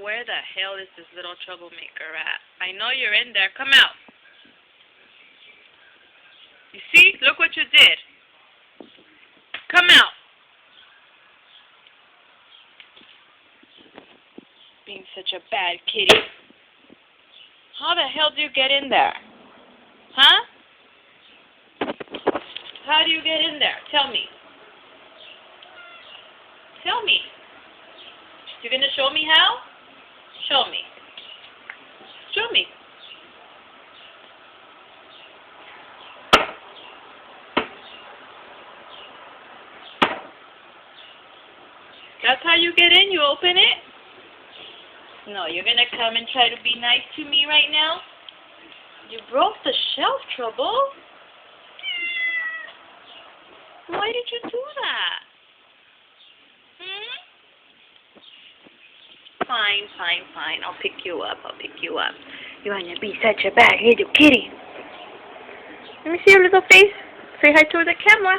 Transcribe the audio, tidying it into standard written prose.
Where the hell is this little troublemaker at? I know you're in there. Come out. You see? Look what you did. Come out. Being such a bad kitty. How the hell do you get in there? Huh? How do you get in there? Tell me. Tell me. You're going to show me how? Show me. Show me. That's how you get in? You open it? No, you're going to come and try to be nice to me right now? You broke the shelf, Trouble. Why did you do that? Fine. I'll pick you up. You want to be such a bad little kitty. Let me see your little face. Say hi to the camera.